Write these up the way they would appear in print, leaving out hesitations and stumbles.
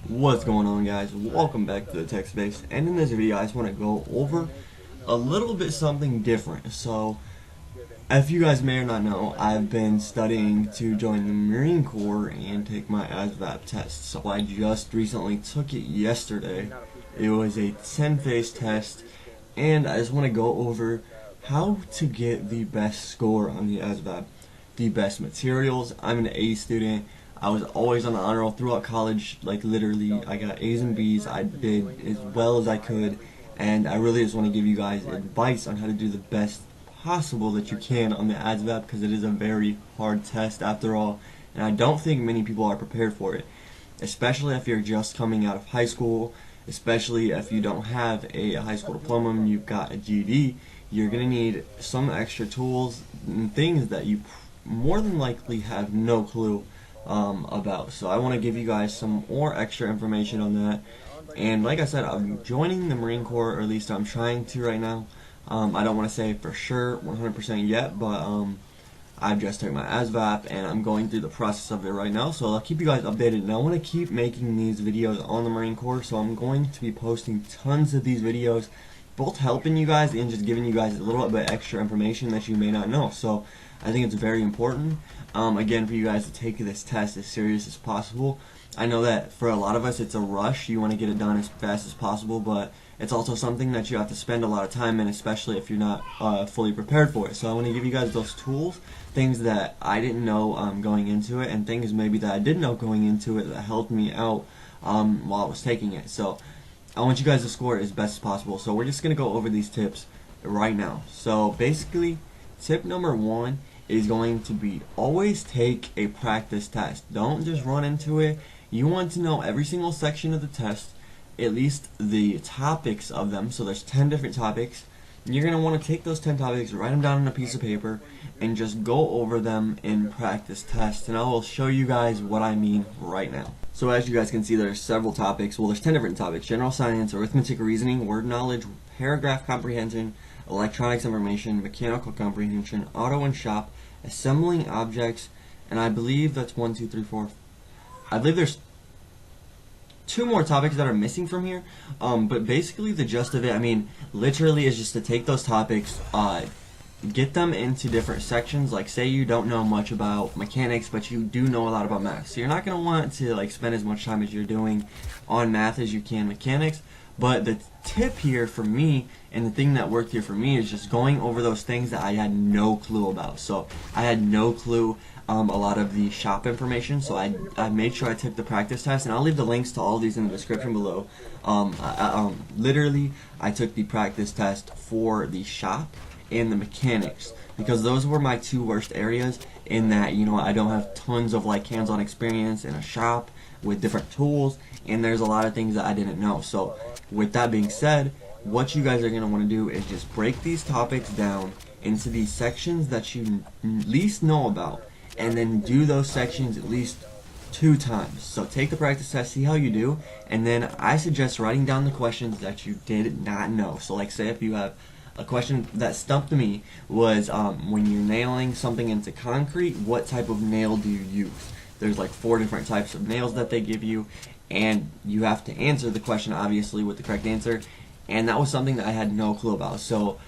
What's going on, guys? Welcome back to the TechSpace, and in this video I just want to go over a little bit something different. So if you guys may or not know, I've been studying to join the Marine Corps and take my Asvab test. So I just recently took it yesterday. It was a 10-phase test, and I just want to go over how to get the best score on the Asvab, the best materials. I'm an A student. I was always on the honor roll throughout college. Like, literally, I got A's and B's. I did as well as I could, and I really just want to give you guys advice on how to do the best possible that you can on the Asvab, because it is a very hard test after all, and I don't think many people are prepared for it, especially if you're just coming out of high school, especially if you don't have a high school diploma and you've got a GED. You're going to need some extra tools and things that you more than likely have no clue about. So I want to give you guys some more extra information on that. And like I said, I'm joining the Marine Corps, or at least I'm trying to right now. I don't want to say for sure 100% yet, but I've just taken my Asvab and I'm going through the process of it right now, so I'll keep you guys updated. And I want to keep making these videos on the Marine Corps, so I'm going to be posting tons of these videos, both helping you guys and just giving you guys a little bit extra information that you may not know. So I think it's very important, again, for you guys to take this test as serious as possible. I know that for a lot of us it's a rush. You want to get it done as fast as possible, but it's also something that you have to spend a lot of time in, especially if you're not fully prepared for it. So I want to give you guys those tools, things that I didn't know going into it, and things maybe that I did know going into it that helped me out while I was taking it. So I want you guys to score as best as possible. So we're just going to go over these tips right now. So basically, tip number 1 is going to be always take a practice test. Don't just run into it. You want to know every single section of the test, at least the topics of them. So there's 10 different topics. You're going to want to take those 10 topics, write them down on a piece of paper, and just go over them in practice tests. And I will show you guys what I mean right now. So as you guys can see, there's several topics. Well, there's 10 different topics: general science, arithmetic, reasoning, word knowledge, paragraph comprehension, electronics information, mechanical comprehension, auto and shop, assembling objects, and I believe that's 1, 2, 3, 4. I believe there's 2 more topics that are missing from here, but basically the gist of it, I mean, literally is just to take those topics, get them into different sections. Like, say you don't know much about mechanics, but you do know a lot about math, so you're not going to want to like spend as much time as you're doing on math as you can mechanics. But the tip here for me, and the thing that worked here for me, is just going over those things that I had no clue about. So I had no clue a lot of the shop information, so I made sure I took the practice test, and I'll leave the links to all of these in the description below. Literally, I took the practice test for the shop and the mechanics, because those were my 2 worst areas, in that, you know, I don't have tons of like hands-on experience in a shop with different tools, and there's a lot of things that I didn't know. So with that being said, what you guys are going to want to do is just break these topics down into these sections that you least know about, and then do those sections at least 2 times. So take the practice test, see how you do, and then I suggest writing down the questions that you did not know. So like, say if you have a question that stumped me was, when you're nailing something into concrete, what type of nail do you use? There's like 4 different types of nails that they give you, and you have to answer the question obviously with the correct answer, and that was something that I had no clue about. So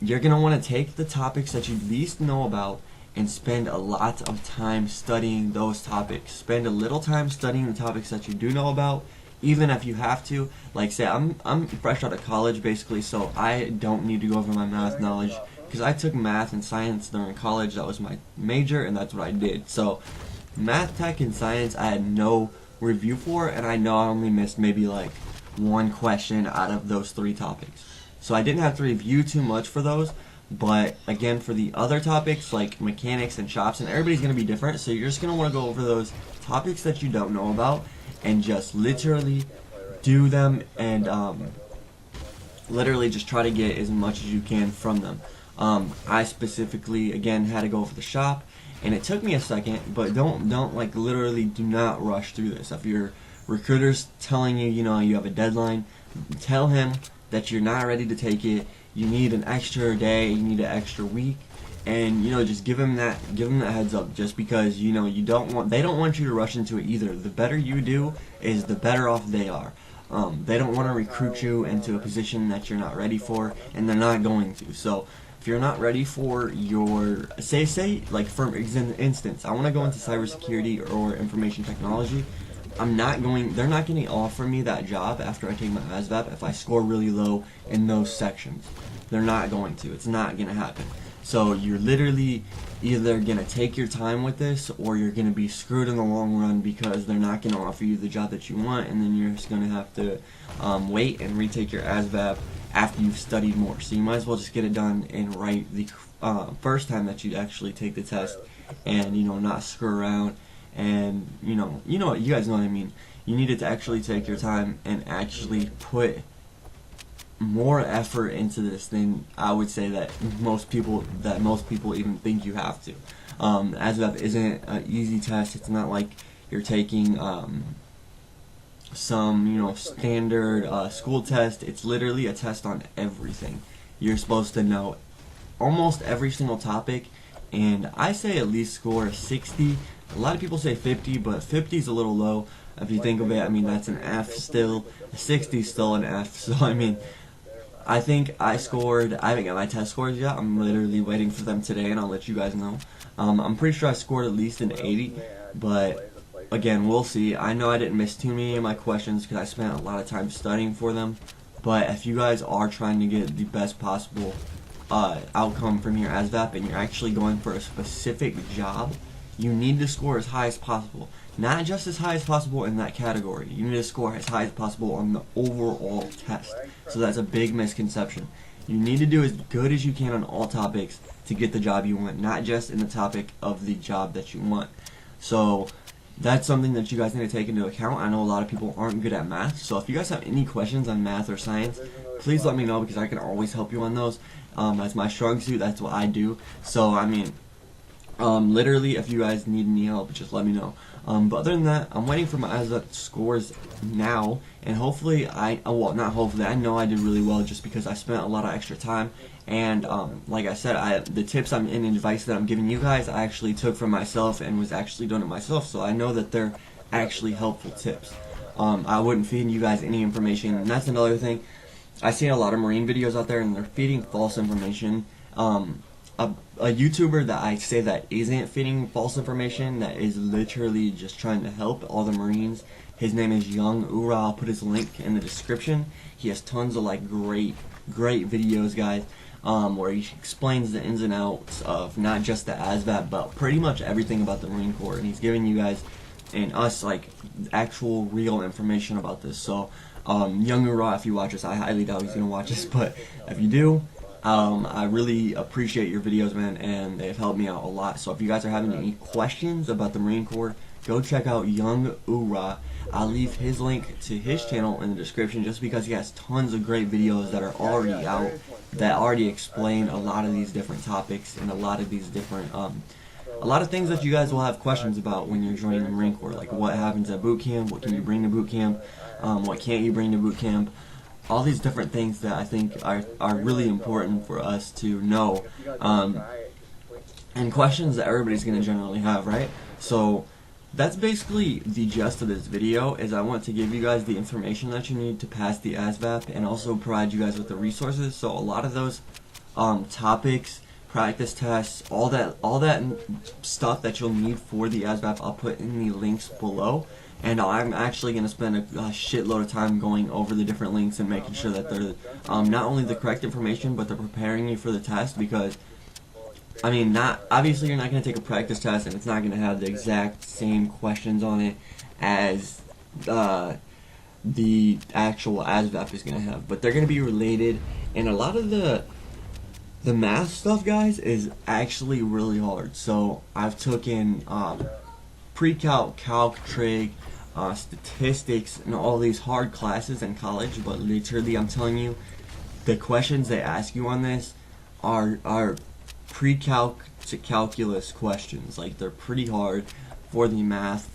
you're going to want to take the topics that you least know about and spend a lot of time studying those topics. Spend a little time studying the topics that you do know about, even if you have to. Like, say I'm fresh out of college basically, so I don't need to go over my math knowledge, because I took math and science during college. That was my major, and that's what I did. So math, tech, and science I had no review for, and I know I only missed maybe like 1 question out of those 3 topics. So I didn't have to review too much for those. But again, for the other topics like mechanics and shops, and everybody's going to be different, so you're just going to want to go over those topics that you don't know about and just literally do them, and literally just try to get as much as you can from them. I specifically, again, had to go for the shop, and it took me a second, but don't like, literally do not rush through this. If your recruiter's telling you, you know, you have a deadline, tell him that you're not ready to take it, you need an extra day, you need an extra week, and just give them that heads up, just because they don't want you to rush into it either. The better you do is the better off they are. They don't want to recruit you into a position that you're not ready for, and they're not going to. So if you're not ready for your, say like for instance, I want to go into cybersecurity or information technology. They're not going to offer me that job after I take my Asvab if I score really low in those sections. They're not going to. It's not going to happen. So you're literally either going to take your time with this, or you're going to be screwed in the long run, because they're not going to offer you the job that you want, and then you're just going to have to wait and retake your ASVAB after you've studied more. So you might as well just get it done and right the first time that you actually take the test, and not screw around. And you guys know what I mean. You needed to actually take your time and actually put more effort into this than I would say that most people even think you have to. ASVAB isn't an easy test. It's not like you're taking some standard school test. It's literally a test on everything. You're supposed to know almost every single topic, and I say at least score 60. A lot of people say 50, but 50 is a little low. If you think of it, I mean, that's an F still. 60 is still an F. So I mean, I think I haven't got my test scores yet. I'm literally waiting for them today, and I'll let you guys know. I'm pretty sure I scored at least an 80, but again, we'll see. I know I didn't miss too many of my questions because I spent a lot of time studying for them. But if you guys are trying to get the best possible outcome from your ASVAB, and you're actually going for a specific job, you need to score as high as possible. Not just as high as possible in that category. You need to score as high as possible on the overall test. So that's a big misconception. You need to do as good as you can on all topics to get the job you want, not just in the topic of the job that you want. So that's something that you guys need to take into account. I know a lot of people aren't good at math, so if you guys have any questions on math or science, please let me know, because I can always help you on those. That's my strong suit. That's what I do. So I mean, literally, if you guys need any help, just let me know. But other than that, I'm waiting for my ASVAB scores now, and hopefully I know I did really well, just because I spent a lot of extra time. And like I said, the tips and advice that I'm giving you guys, I actually took from myself and was actually doing it myself, so I know that they're actually helpful tips. I wouldn't feed you guys any information, and that's another thing. I see a lot of Marine videos out there, and they're feeding false information. A YouTuber that I say that isn't feeding false information, that is literally just trying to help all the Marines, his name is Young Ura. I'll put his link in the description. He has tons of like great videos, guys, where he explains the ins and outs of not just the ASVAB, but pretty much everything about the Marine Corps, and he's giving you guys and us like actual real information about this. So Young Ura, if you watch this, I highly doubt he's gonna watch this, but if you do, I really appreciate your videos, man, and they've helped me out a lot. So if you guys are having any questions about the Marine Corps, go check out Young Ura. I'll leave his link to his channel in the description, just because he has tons of great videos that are already out, that already explain a lot of these different topics and a lot of these different, a lot of things that you guys will have questions about when you're joining the Marine Corps, like what happens at boot camp, what can you bring to boot camp, what can't you bring to boot camp. All these different things that I think are really important for us to know, and questions that everybody's going to generally have, right? So that's basically the gist of this video, is I want to give you guys the information that you need to pass the ASVAB, and also provide you guys with the resources. So a lot of those topics, practice tests, all that stuff that you'll need for the ASVAB, I'll put in the links below. And I'm actually going to spend a shitload of time going over the different links and making sure that they're not only the correct information, but they're preparing you for the test. Because, I mean, obviously you're not going to take a practice test and it's not going to have the exact same questions on it as the actual ASVAB is going to have. But they're going to be related, and a lot of the math stuff, guys, is actually really hard. So I've taken pre-calc, calc, trig, statistics, and all these hard classes in college, but literally, I'm telling you, the questions they ask you on this are pre-calc to calculus questions. Like, they're pretty hard for the math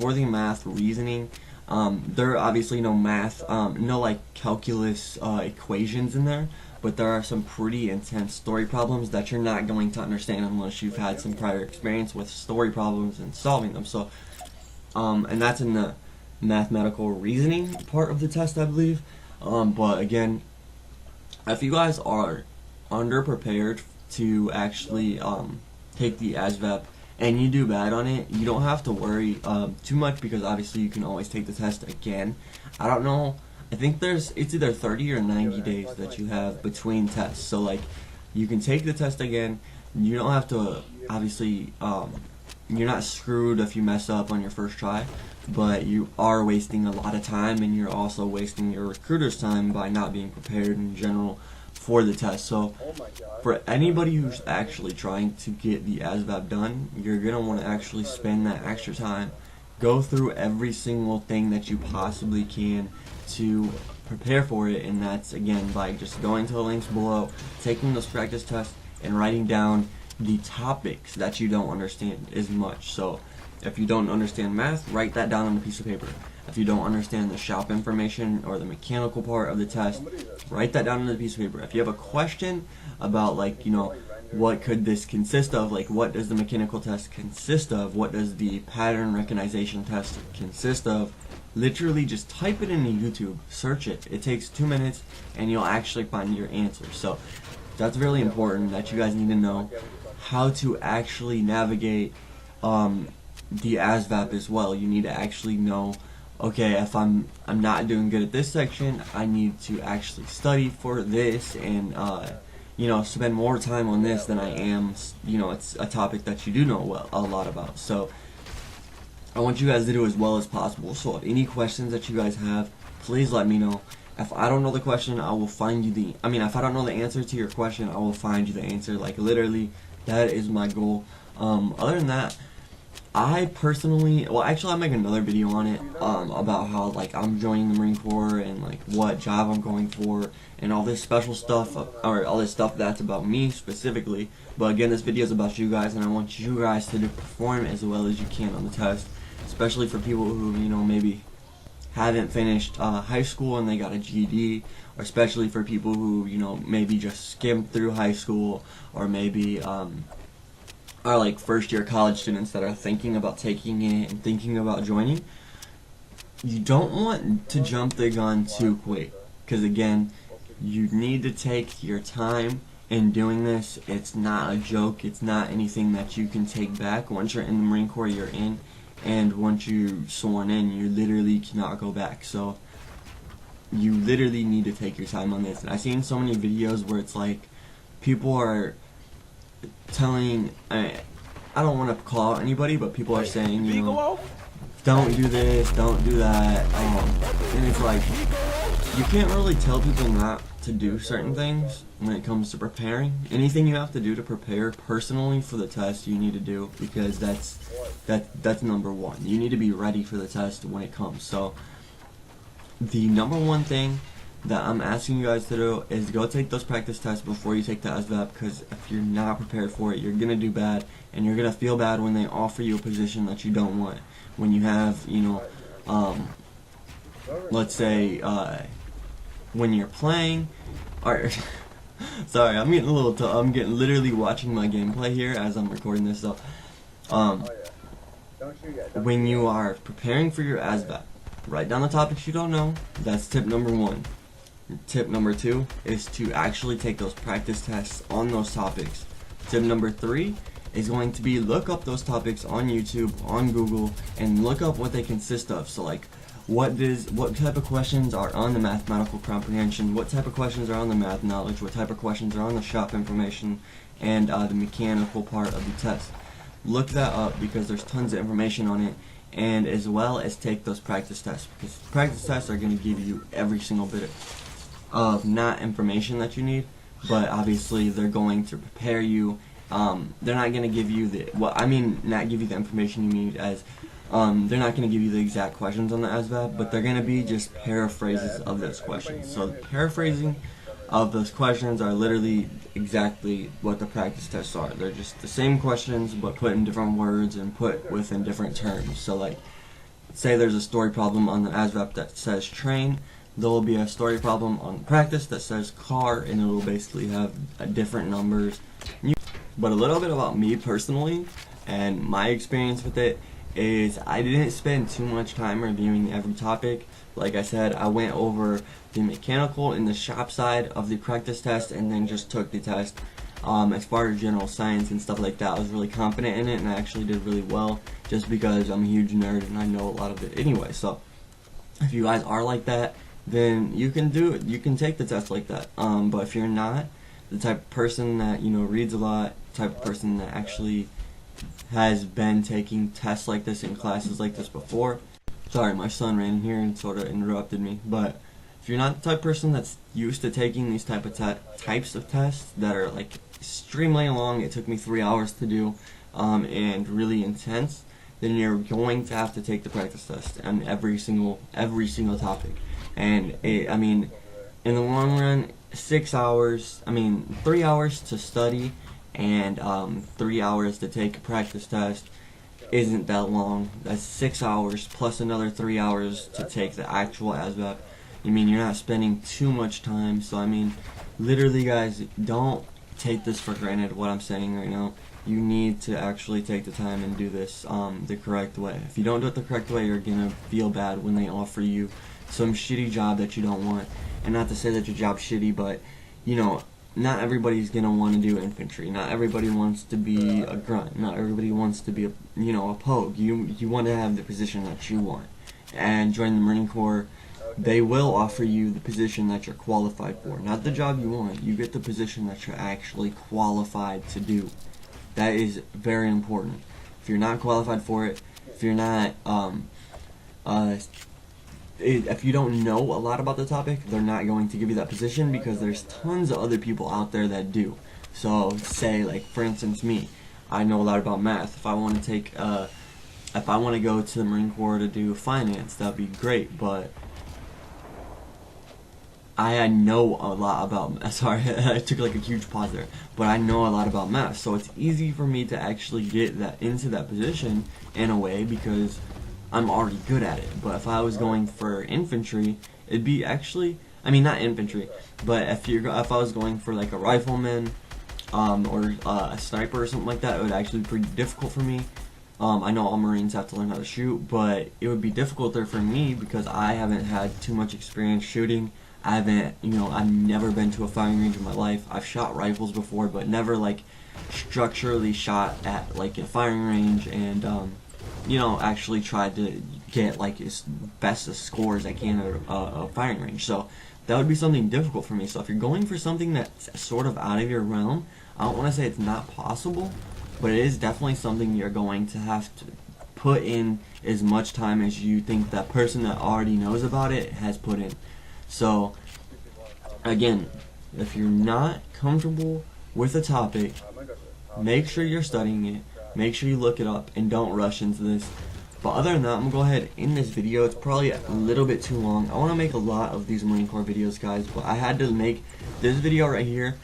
reasoning. There are obviously no math, no like calculus equations in there, but there are some pretty intense story problems that you're not going to understand unless you've had some prior experience with story problems and solving them. So, and that's in the mathematical reasoning part of the test, I believe. But again, if you guys are underprepared to actually take the Asvab and you do bad on it, you don't have to worry too much, because obviously you can always take the test again. I don't know, I think it's either 30 or 90 days that you have between tests, so like you can take the test again. You don't have to, obviously you're not screwed if you mess up on your first try, but you are wasting a lot of time, and you're also wasting your recruiter's time by not being prepared in general for the test. So for anybody who's actually trying to get the Asvab done, you're going to want to actually spend that extra time, go through every single thing that you possibly can to prepare for it, and that's again by just going to the links below, taking those practice tests, and writing down the topics that you don't understand as much. So if you don't understand math, write that down on a piece of paper. If you don't understand the shop information or the mechanical part of the test, write that down on a piece of paper. If you have a question about, like, you know, what could this consist of, like what does the mechanical test consist of, what does the pattern recognition test consist of, literally just type it into YouTube, search it. It takes 2 minutes and you'll actually find your answer. So that's really important, that you guys need to know how to actually navigate the Asvab as well. You need to actually know, okay, if I'm not doing good at this section, I need to actually study for this, and you know, spend more time on this than I am, you know, it's a topic that you do know a lot about. So I want you guys to do as well as possible. So if any questions that you guys have, please let me know. If I don't know the question, I will find you if I don't know the answer to your question, I will find you the answer. Like, literally, that is my goal. Other than that, I personally, well, actually, I'll make another video on it, about how, like, I'm joining the Marine Corps and, like, what job I'm going for and all this special stuff, or all this stuff that's about me specifically. But again, this video is about you guys, and I want you guys to perform as well as you can on the test, especially for people who, you know, maybe haven't finished high school and they got a GED, or especially for people who, you know, maybe just skimmed through high school, or maybe are like first-year college students that are thinking about taking it and thinking about joining. You don't want to jump the gun too quick, because again, you need to take your time in doing this. It's not a joke. It's not anything that you can take back. Once you're in the Marine Corps, you're in, and once you're sworn in, you literally cannot go back. So you literally need to take your time on this. And I've seen so many videos where it's like people are telling, I don't want to call out anybody, but people are saying, you know, don't do this, don't do that, and it's like, you can't really tell people not to do certain things when it comes to preparing. Anything you have to do to prepare personally for the test, you need to do, because that's number one. You need to be ready for the test when it comes. So the number one thing that I'm asking you guys to do is go take those practice tests before you take the Asvab, because if you're not prepared for it, you're going to do bad, and you're going to feel bad when they offer you a position that you don't want. When you have, you know, let's say, when you're playing, or, sorry, I'm getting a little, I'm getting literally watching my gameplay here as I'm recording this, so, when you are preparing for your Asvab, write down the topics you don't know. That's tip number one. Tip number two is to actually take those practice tests on those topics. Tip number three is going to be look up those topics on YouTube, on Google, and look up what they consist of. So like, what type of questions are on the mathematical comprehension, what type of questions are on the math knowledge, what type of questions are on the shop information, and the mechanical part of the test. Look that up, because there's tons of information on it, and as well as take those practice tests, because practice tests are going to give you every single bit of not information that you need, but obviously they're going to prepare you. They're not going to give you not give you the information you need, as they're not going to give you the exact questions on the Asvab, but they're going to be just paraphrases of those questions. So the paraphrasing of those questions are literally exactly what the practice tests are. They're just the same questions, but put in different words and put within different terms. So like, say there's a story problem on the Asvab that says train, there will be a story problem on practice that says car, and it will basically have different numbers. But a little bit about me personally and my experience with it is I didn't spend too much time reviewing every topic. Like I said, I went over the mechanical and the shop side of the practice test and then just took the test. As far as general science and stuff like that, I was really confident in it, and I actually did really well just because I'm a huge nerd and I know a lot of it anyway. So if you guys are like that, then you can do it. You can take the test like that. But if you're not the type of person that, you know, reads a lot, type of person that actually has been taking tests like this in classes like this before. Sorry, my son ran in here and sort of interrupted me. But if you're not the type of person that's used to taking these types of tests that are like extremely long, it took me 3 hours to do, and really intense, then you're going to have to take the practice test on every single topic. And I mean, in the long run, 6 hours, 3 hours to study and 3 hours to take a practice test isn't that long. That's 6 hours plus another 3 hours to take the actual Asvab. I mean, you're not spending too much time. So I mean, literally guys, don't take this for granted, what I'm saying right now. You need to actually take the time and do this the correct way. If you don't do it the correct way, you're gonna feel bad when they offer you some shitty job that you don't want. And not to say that your job's shitty, but you know, not everybody's gonna want to do infantry. Not everybody wants to be a grunt. Not everybody wants to be a, you know, a pogue. You want to have the position that you want. And join the Marine Corps, they will offer you the position that you're qualified for. Not the job you want. You get the position that you're actually qualified to do. That is very important. If you're not qualified for it, if you're not, if you don't know a lot about the topic, they're not going to give you that position because there's tons of other people out there that do. So, say, like, for instance, me. I know a lot about math. If I want to take, if I want to go to the Marine Corps to do finance, that'd be great, but I know a lot about, sorry, I took like a huge pause there, but I know a lot about math, so it's easy for me to actually get that into that position in a way because I'm already good at it. But if I was going for infantry, it'd be actually, not infantry, but if I was going for like a rifleman, or a sniper or something like that, it would actually be pretty difficult for me. I know all Marines have to learn how to shoot, but it would be difficult there for me because I haven't had too much experience shooting. I've never been to a firing range in my life. I've shot rifles before, but never like structurally shot at like a firing range and actually tried to get like as best a score as I can at a firing range. So that would be something difficult for me. So if you're going for something that's sort of out of your realm, I don't want to say it's not possible, but it is definitely something you're going to have to put in as much time as you think that person that already knows about it has put in. So, again, if you're not comfortable with a topic, make sure you're studying it, make sure you look it up, and don't rush into this. But other than that, I'm going to go ahead and end this video. It's probably a little bit too long. I want to make a lot of these Marine Corps videos, guys, but I had to make this video right here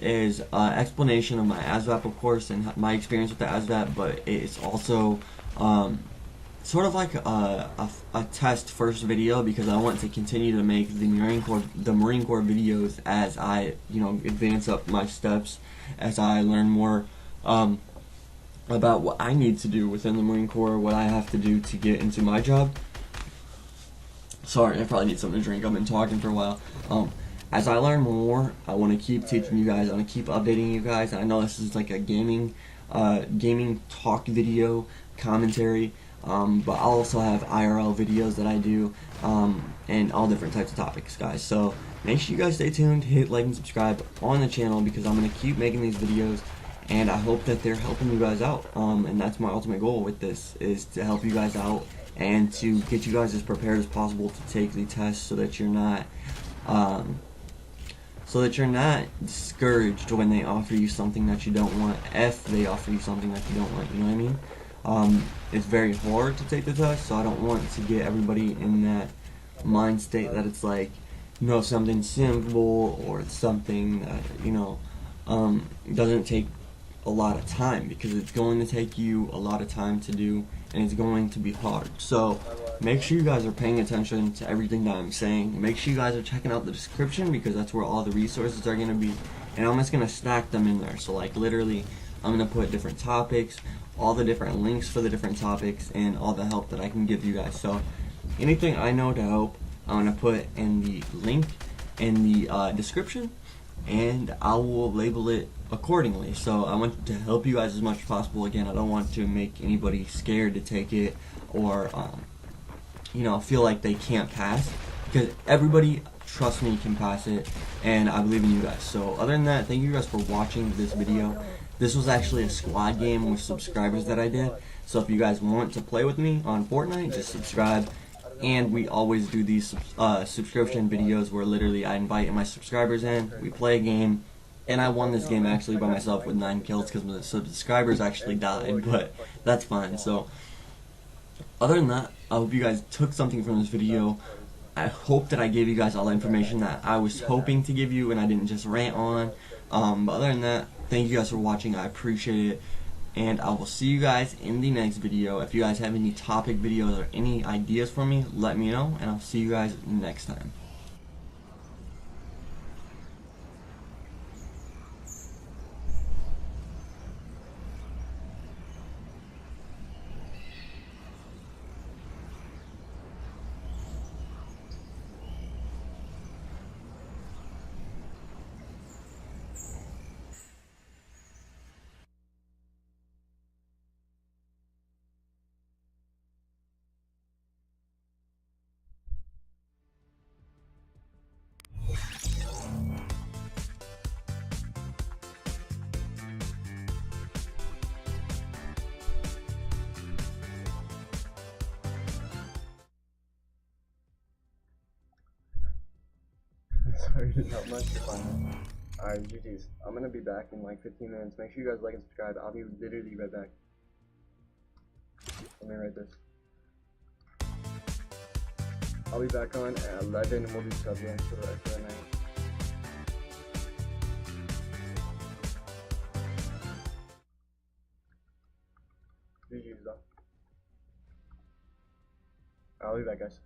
is an explanation of my Asvab, of course, and my experience with the Asvab, but it's also sort of like a test first video because I want to continue to make the Marine Corps videos as I advance up my steps, as I learn more about what I need to do within the Marine Corps, what I have to do to get into my job. Sorry, I probably need something to drink. I've been talking for a while. As I learn more, I want to keep teaching you guys. I want to keep updating you guys. I know this is like a gaming talk video commentary. But I'll also have IRL videos that I do, and all different types of topics, guys. So make sure you guys stay tuned, hit like and subscribe on the channel because I'm going to keep making these videos, and I hope that they're helping you guys out. And that's my ultimate goal with this, is to help you guys out and to get you guys as prepared as possible to take the test so that you're not, discouraged when they offer you something that you don't want, if they offer you something that you don't want, you know what I mean? It's very hard to take the test, so I don't want to get everybody in that mind state that it's like, something simple or it's something that, doesn't take a lot of time, because it's going to take you a lot of time to do, and it's going to be hard. So make sure you guys are paying attention to everything that I'm saying. Make sure you guys are checking out the description, because that's where all the resources are going to be. And I'm just going to stack them in there. So like literally, I'm going to put different topics, all the different links for the different topics, and all the help that I can give you guys. So anything I know to help, I'm going to put in the link in the description, and I will label it accordingly. So I want to help you guys as much as possible. Again, I don't want to make anybody scared to take it, or feel like they can't pass, because everybody, trust me, can pass it, and I believe in you guys. So other than that, thank you guys for watching this video. This was actually a squad game with subscribers that I did, so if you guys want to play with me on Fortnite, just subscribe. And we always do these subscription videos where literally I invite my subscribers in, we play a game, and I won this game actually by myself with 9 kills because my subscribers actually died, but that's fine. So other than that, I hope you guys took something from this video. I hope that I gave you guys all the information that I was hoping to give you and I didn't just rant on. But other than that, thank you guys for watching. I appreciate it. And I will see you guys in the next video. If you guys have any topic videos or any ideas for me, let me know. And I'll see you guys next time. Sorry to not much to find. Alright, GG's. I'm gonna be back in like 15 minutes. Make sure you guys like and subscribe. I'll be literally right back. Let me write this. I'll be back on at 11 and we'll do sub games for the rest of the night. GG's though. I'll be back, guys.